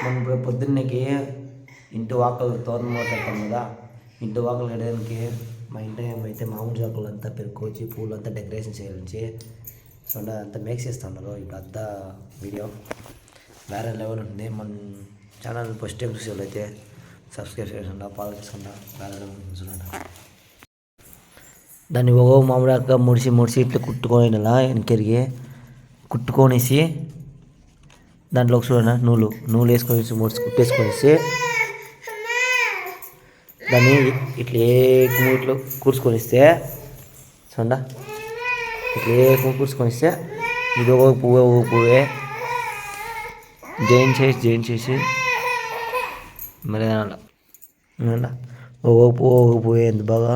మనం పొద్దున్నకి ఇంటి వాకలు తోరణం కడతాం కదా, ఇంటి వాకలు కట్టడానికి మా ఇంటి అయితే మామూలు చాకులు అంతా పెరుక్కొచ్చి పూలు అంతా డెకరేషన్ చేయించి సో అంతా మేక్ చేస్తున్నారు. ఇప్పుడు అంతా వీడియో వేరే లెవెల్ ఉంటుంది. మన ఛానల్ ఫస్ట్ టైం చూసే అయితే సబ్స్క్రైబ్ చేసుకుంటా, ఫాలో చేసుకుంటా. వేరే లెవెల్ చూసుకుంటా. దాన్ని మామిడాక ముడిసి ఇట్లా కుట్టుకొని వెనకెరిగి కుట్టుకొనేసి దాంట్లో ఒక చూడండి నూలు వేసుకొని కుట్టేసుకొనేసి దాన్ని ఇట్లా ఇట్లా కూర్చుకొని ఇస్తే చూడ ఇట్లా కూర్చుకొని ఇస్తే ఇది ఒక పువ్వే జాయిన్ చేసి మరి ఒక పువ్వు ఎంత బాగా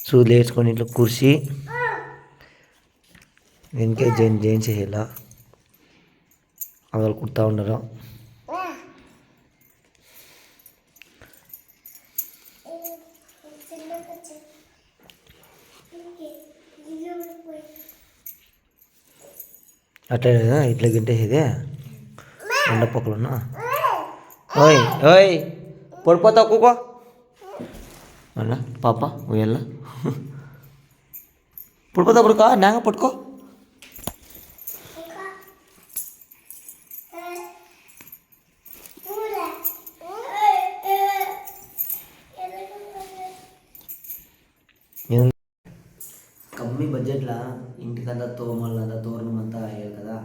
సూదులు వేసుకొని ఇట్లా కూర్చి వెనకే జాయిన్ చేసేలా అవి కుడతా ఉండరు. అట్లా ఇట్లా గింటేసేదే ఎండపక్కలను. ఓయ్ ఓయ్ పడిపోతావు కూకో అలా పాప ఉయ్యాల పడిపోతావు పడుకో నాంగ పట్టుకో. కమ్మీ బడ్జెట్లో ఇంటికంతా తోరణం అంతా అయ్యాలి కదా,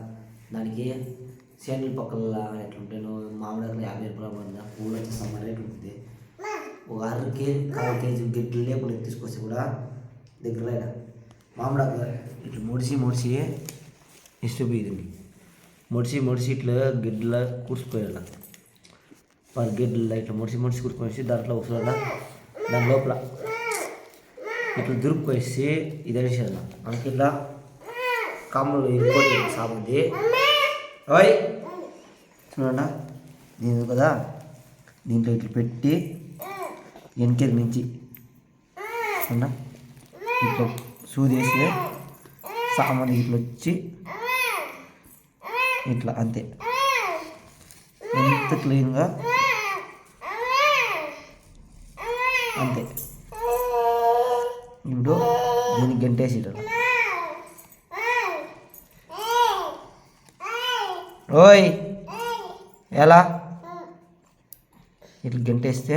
దానికి సేండ్ల పక్కల ఎట్లుంటాను మామిడాకులు 50 రూపాయలు పడిందా, పూలు వచ్చి సమ్మర్ రేట్ ఉంటుంది. ఒక 1/2 కేజీ గిడ్డలు లేకుండా తీసుకొస్తే కూడా దగ్గర మామిడాకులు ఇట్లా ముడిసి ఇష్టపోయింది. ముడిసి ఇట్లా గిడ్డల కూర్చుపోయాల వాళ్ళ గిడ్డలు ఇట్లా ముడిసి కూర్చుకొనేసి దాంట్లో ఒకసారి దాని లోపల ఇట్లా దురుపుకొచ్చి ఇది అనేసాను మనకి ఇట్లా కమ్మలు ఇంకోటి సాగుంది. ఓయ్ చూడండి దీని కదా, దీంట్లో ఇట్లా పెట్టి వెనకేది నుంచి చూడ ఇట్లా సూదేసి సామాన్ ఇట్లా వచ్చి ఇట్లా అంతే ఎంత క్లీన్గా అంతే. ఇప్పుడు దీనికి గంటేసి ఓయ్ ఎలా ఇట్లా గంటేస్తే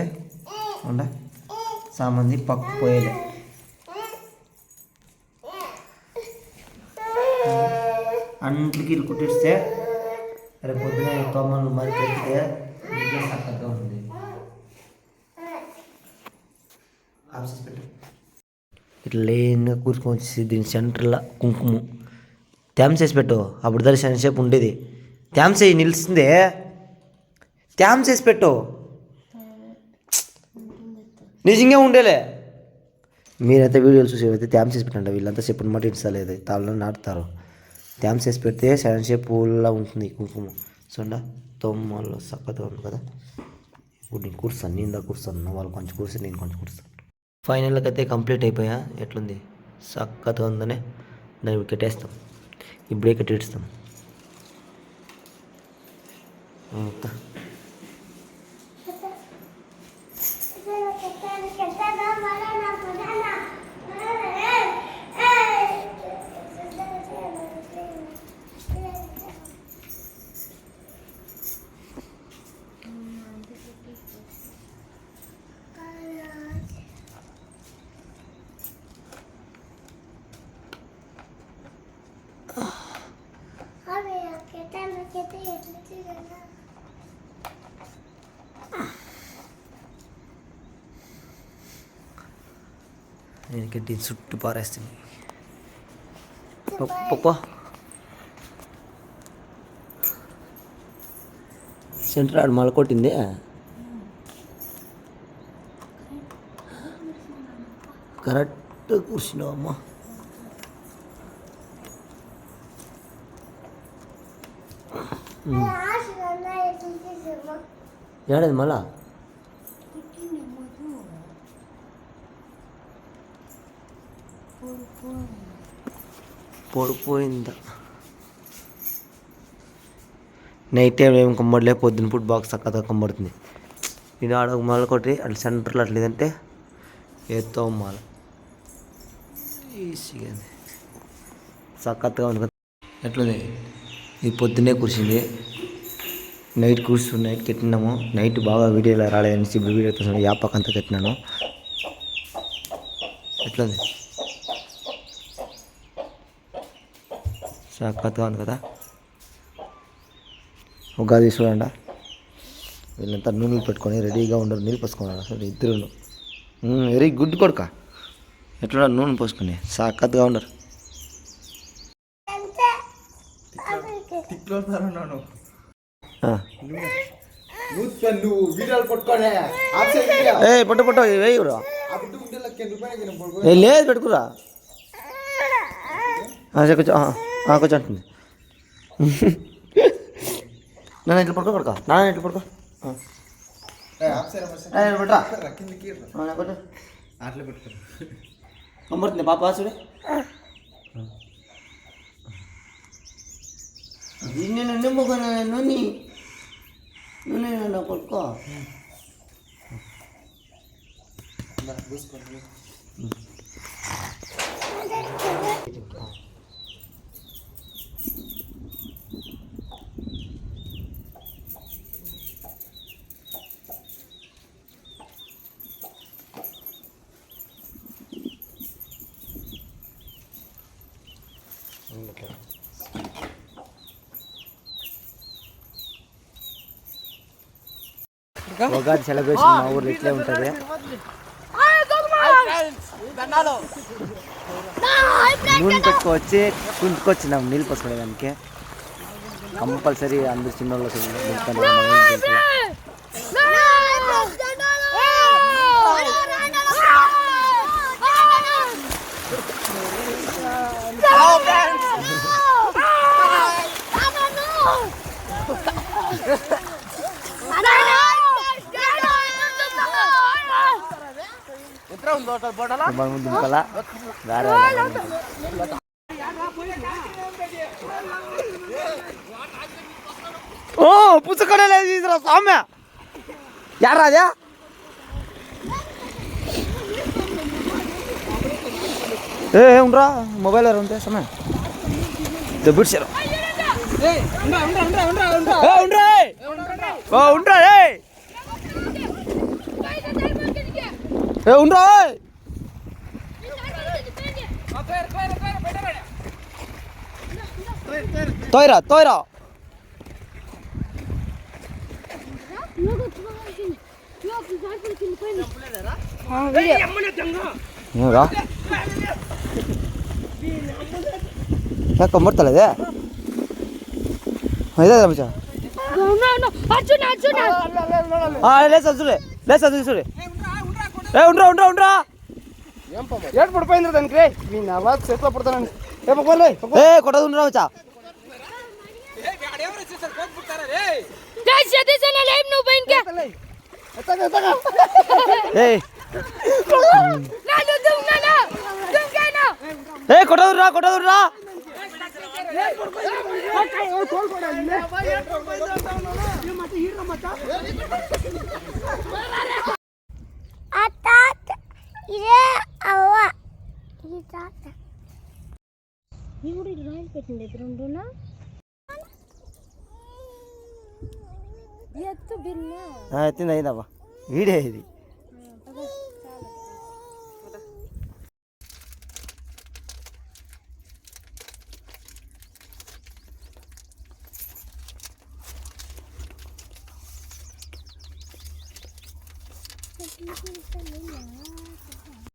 ఉండ సామంది పక్కు పోయేలే. అంట్లకి ఇల్లు కుట్టిస్తే రేపు పొద్దున తొమ్మలు మరి పెడితే ఇంట్లో చక్కగా ఉంది. ఆప్షన్స్ పెట్టు ఇట్లా లేన్గా కూర్చుకొని వచ్చేసి దీని సెంటర్లో కుంకుమ త్యామ్స్ వేసి పెట్టు. అప్పుడు దర్శనం సేపు ఉండేది. త్యామ్స్ వేయి నిలుస్తుందే, త్యామ్స్ వేసి పెట్టు నిజంగా ఉండేలే. మీరైతే వీడియోలు చూసేవైతే త్యామ్స్ వేసి పెట్టండి. వీళ్ళంతా చెప్పిన మాట ఇస్తలేదు, తాళ్ళలో నాటుతారు. త్యామ్స్ వేసి పెడితే సెవెన్ షేప్ పూల్లా ఉంటుంది కుంకుమ. చూడ తొమ్మల్లో చక్కగా ఉంది కదా. ఇప్పుడు నేను కూర్చాను, నేను కూర్చాను, వాళ్ళు కొంచెం కూర్చొని నేను కొంచెం కూర్చాను. ఫైనల్గా అయితే కంప్లీట్ అయిపోయా. ఎట్లుంది చక్కగా ఉందనే దాన్ని కట్టేస్తాం. ఇప్పుడే కట్టేస్తాం. నేను దీని చుట్టూ పారేస్తుంది. సెంటర్ ఆడు మళ్ళీ కొట్టింది. కరెక్ట్ కూర్చున్నావు అమ్మా. ఏడది మళ్ళా పొడిపోయిందా? నైట్ టైం ఏం కమ్మడలే, పొద్దున పూట బాక్స్ చక్కగా కమ్మడుతుంది. ఇది ఆడ మాల కొట్టి అట్లా సెంటర్లో అట్లా లేదంటే ఎత్తాం మాల ఈజీగా చక్కగా ఉంది. ఎట్లుంది ఇది పొద్దున్నే కూర్చుంది, నైట్ నైట్ కట్టినాము. నైట్ బాగా వీడియోలో రాలేదని ఇప్పుడు వీడియో తీసిన యాపక్ అంతా కట్టినాను. ఎట్లుంది చక్కగా ఉంది కదా. ఉగాది చూడండి, వీళ్ళంతా నూనెలు పెట్టుకొని రెడీగా ఉండరు, నీళ్ళు పోసుకున్నారు అసలు ఇద్దరు. వెరీ గుడ్ కొడుక, ఎట్లా నూనె పోసుకొని చక్కగా ఉండరు. పట్టు పట్టు వేయరా, లేదు పెట్టుకురా కొంచెం కొంచెం అంటుంది. నాన్న ఇట్లా పడుకో పడుకో, నాన్న ఇట్లా పడుకో కమ్మడుతుంది పాప చూడే. నేను నిమ్మకున్నా నూనె నూనె నన్ను కొట్టుకో. ఉగాది సెలబ్రేషన్ మా ఊర్లో ఇట్లే ఉంటుంది. నూనె పెట్టుకోవచ్చి కుంటుకొచ్చినాం నీళ్ళు పోసుకోవడానికి. కంపల్సరీ అందరు చిన్నోళ్ళు దుంపల ఓ పుచ్చకడలే తీసురా సామ్య యారాజా. ఉండరా మొబైల్ ఉంటే సమయ బిడ్చారు ఉండరా తోయరా తోయరా కమ్మడతలేదే చూడే ఉండరా ఉండరా ఉండరా ఏడు పడిపోయింది దానికి మీ నల్ల చేతిలో పడతానండి. కొట్టదు ఉండరా వచ్చా కొట్టదురా కొట్టదురా ఇదే అవ్వ ఇది తాత ఇప్పుడు రాయల్ పెట్టింది రెండునా ఎత్తు బిన్న ఎత్తింది అయిందవ్వ వీడే ఇది.